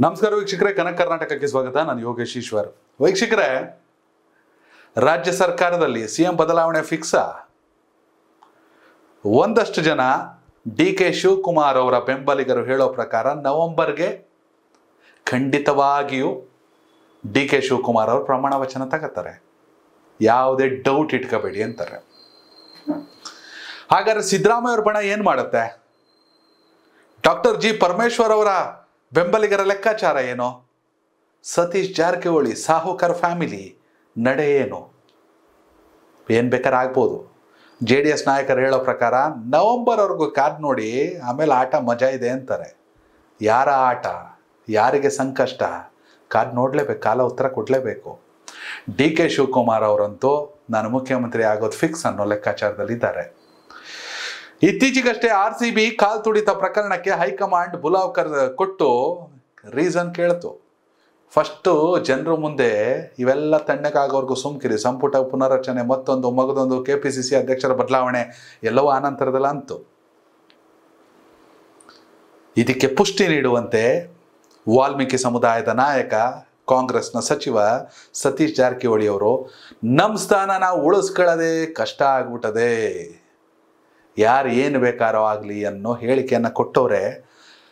ನಮಸ್ಕಾರ ವೀಕ್ಷಕರೇ, ಕನಕ ಕರ್ನಾಟಕಕ್ಕೆ ಸ್ವಾಗತ. ನಾನು ಯೋಗೇಶ್ ಈಶ್ವರ್. ವೀಕ್ಷಕರೇ, ರಾಜ್ಯ ಸರ್ಕಾರದಲ್ಲಿ ಸಿಎಂ ಬದಲಾವಣೆ ಫಿಕ್ಸಾ? ಒಂದಷ್ಟು ಜನ ಡಿ.ಕೆ. ಶಿವಕುಮಾರ್ ಅವರ ಬೆಂಬಲಿಗರು ಹೇಳೋ ಪ್ರಕಾರ ನವೆಂಬರ್ಗೆ ಖಂಡಿತವಾಗಿಯೂ ಡಿ.ಕೆ. ಶಿವಕುಮಾರ್ ಅವರು ಪ್ರಮಾಣ ವಚನ ತಗೋತಾರೆ, ಯಾವುದೇ ಡೌಟ್ ಇಟ್ಕೋಬೇಡಿ ಅಂತಾರೆ. ಹಾಗಾದ್ರೆ ಸಿದ್ದರಾಮಯ್ಯ ಅವ್ರ ಬಣ ಏನು ಮಾಡುತ್ತೆ? ಡಾಕ್ಟರ್ ಜಿ ಪರಮೇಶ್ವರ್ ಅವರ ಬೆಂಬಲಿಗರ ಲೆಕ್ಕಾಚಾರ ಏನು? ಸತೀಶ್ ಜಾರಕಿಹೊಳಿ ಸಾಹುಕರ್ ಫ್ಯಾಮಿಲಿ ನಡೆ ಏನು? ಏನು ಬೇಕಾದ್ರೆ ಆಗ್ಬೋದು. JDS ನಾಯಕರು ಹೇಳೋ ಪ್ರಕಾರ ನವೆಂಬರ್ವರೆಗೂ ಕಾದ್ ನೋಡಿ, ಆಮೇಲೆ ಆಟ ಮಜಾ ಇದೆ ಅಂತಾರೆ. ಯಾರ ಆಟ, ಯಾರಿಗೆ ಸಂಕಷ್ಟ, ಕಾದ್ ನೋಡಲೇಬೇಕು, ಕಾಲ ಉತ್ತರ ಕೊಡಲೇಬೇಕು. ಡಿ.ಕೆ. ಶಿವಕುಮಾರ್ ಅವರಂತೂ ನಾನು ಮುಖ್ಯಮಂತ್ರಿ ಆಗೋದು ಫಿಕ್ಸ್ ಅನ್ನೋ ಲೆಕ್ಕಾಚಾರದಲ್ಲಿದ್ದಾರೆ. ಇತ್ತೀಚೆಗಷ್ಟೇ RCB ಕಾಲ್ ತುಡಿತ ಪ್ರಕರಣಕ್ಕೆ ಹೈಕಮಾಂಡ್ ಬುಲಾವ್ ಕೊಟ್ಟು ರೀಸನ್ ಕೇಳ್ತು. ಫಸ್ಟು ಜನರ ಮುಂದೆ ಇವೆಲ್ಲ ತಣ್ಣಗಾಗೋರ್ಗು ಸುಮ್ಕಿರಿ, ಸಂಪುಟ ಪುನರಚನೆ, ಮತ್ತೊಂದು ಮಗದೊಂದು, KPCC ಅಧ್ಯಕ್ಷರ ಬದಲಾವಣೆ ಎಲ್ಲವೂ ಆನಂತರದಲ್ಲ ಅಂತು. ಇದಕ್ಕೆ ಪುಷ್ಟಿ ನೀಡುವಂತೆ ವಾಲ್ಮೀಕಿ ಸಮುದಾಯದ ನಾಯಕ, ಕಾಂಗ್ರೆಸ್ನ ಸಚಿವ ಸತೀಶ್ ಜಾರಕಿಹೊಳಿ ಅವರು, ನಮ್ಮ ಸ್ಥಾನ ನಾವು ಉಳಿಸ್ಕೊಳ್ಳೋದೇ ಕಷ್ಟ ಆಗ್ಬಿಟ್ಟದೆ, ಯಾರು ಏನು ಬೇಕಾರೋ ಆಗಲಿ ಅನ್ನೋ ಹೇಳಿಕೆಯನ್ನು ಕೊಟ್ಟವ್ರೆ.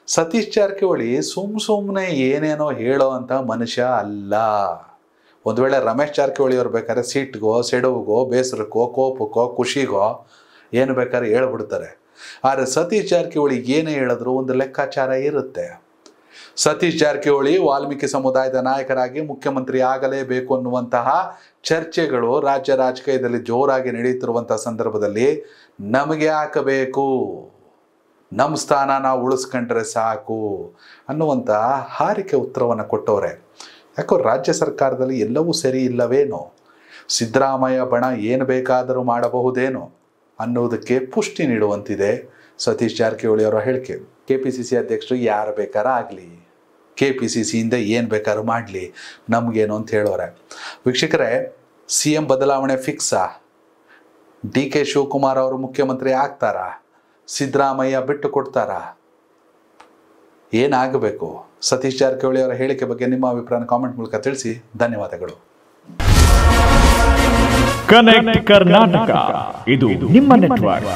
ಸತೀಶ್ ಜಾರಕಿಹೊಳಿ ಸುಮ್ಮನೆ ಏನೇನೋ ಹೇಳೋ ಅಂಥ ಮನುಷ್ಯ ಅಲ್ಲ. ಒಂದು ವೇಳೆ ರಮೇಶ್ ಜಾರಕಿಹೊಳಿ ಅವ್ರು ಬೇಕಾದ್ರೆ ಸಿಟ್ಗೋ, ಸೆಡವಿಗೋ, ಬೇಸರಕ್ಕೋ, ಕೋಪಕ್ಕೋ, ಖುಷಿಗೋ ಏನು ಬೇಕಾದ್ರೆ ಹೇಳ್ಬಿಡ್ತಾರೆ. ಆದರೆ ಸತೀಶ್ ಜಾರಕಿಹೊಳಿ ಏನೇ ಹೇಳಿದ್ರು ಒಂದು ಲೆಕ್ಕಾಚಾರ ಇರುತ್ತೆ. ಸತೀಶ್ ಜಾರಕಿಹೊಳಿ ವಾಲ್ಮೀಕಿ ಸಮುದಾಯದ ನಾಯಕರಾಗಿ ಮುಖ್ಯಮಂತ್ರಿ ಆಗಲೇಬೇಕು ಅನ್ನುವಂತಹ ಚರ್ಚೆಗಳು ರಾಜ್ಯ ರಾಜಕೀಯದಲ್ಲಿ ಜೋರಾಗಿ ನಡೆಯುತ್ತಿರುವಂತಹ ಸಂದರ್ಭದಲ್ಲಿ ನಮಗೆ ಹಾಕಬೇಕು, ನಮ್ಮ ಸ್ಥಾನ ನಾವು ಉಳಿಸ್ಕೊಂಡ್ರೆ ಸಾಕು ಅನ್ನುವಂಥ ಹಾರಿಕೆ ಉತ್ತರವನ್ನು ಕೊಟ್ಟವ್ರೆ. ಯಾಕೋ ರಾಜ್ಯ ಸರ್ಕಾರದಲ್ಲಿ ಎಲ್ಲವೂ ಸರಿ ಇಲ್ಲವೇನೋ, ಸಿದ್ದರಾಮಯ್ಯ ಬಣ ಏನು ಬೇಕಾದರೂ ಮಾಡಬಹುದೇನೋ ಅನ್ನೋದಕ್ಕೆ ಪುಷ್ಟಿ ನೀಡುವಂತಿದೆ ಸತೀಶ್ ಜಾರಕಿಹೊಳಿ ಅವರ ಹೇಳಿಕೆ. KPCC ಅಧ್ಯಕ್ಷರು ಯಾರು ಬೇಕಾರ ಆಗಲಿ, KPCCಯಿಂದ ಏನು ಬೇಕಾದ್ರೂ ಮಾಡಲಿ, ನಮಗೇನು ಅಂತ ಹೇಳೋರೆ. ವೀಕ್ಷಕರೇ, CM ಬದಲಾವಣೆ ಫಿಕ್ಸಾ? ಡಿ.ಕೆ. ಶಿವಕುಮಾರ್ ಅವರು ಮುಖ್ಯಮಂತ್ರಿ ಆಗ್ತಾರಾ? ಸಿದ್ದರಾಮಯ್ಯ ಬಿಟ್ಟು ಕೊಡ್ತಾರಾ? ಏನಾಗಬೇಕು? ಸತೀಶ್ ಜಾರಕಿಹೊಳಿ ಅವರ ಹೇಳಿಕೆ ಬಗ್ಗೆ ನಿಮ್ಮ ಅಭಿಪ್ರಾಯ ಕಾಮೆಂಟ್ ಮೂಲಕ ತಿಳಿಸಿ. ಧನ್ಯವಾದಗಳು. ಕನೆಕ್ಟ್ ಕರ್ನಾಟಕ, ಇದು ನಿಮ್ಮ ನೆಟ್ವರ್ಕ್.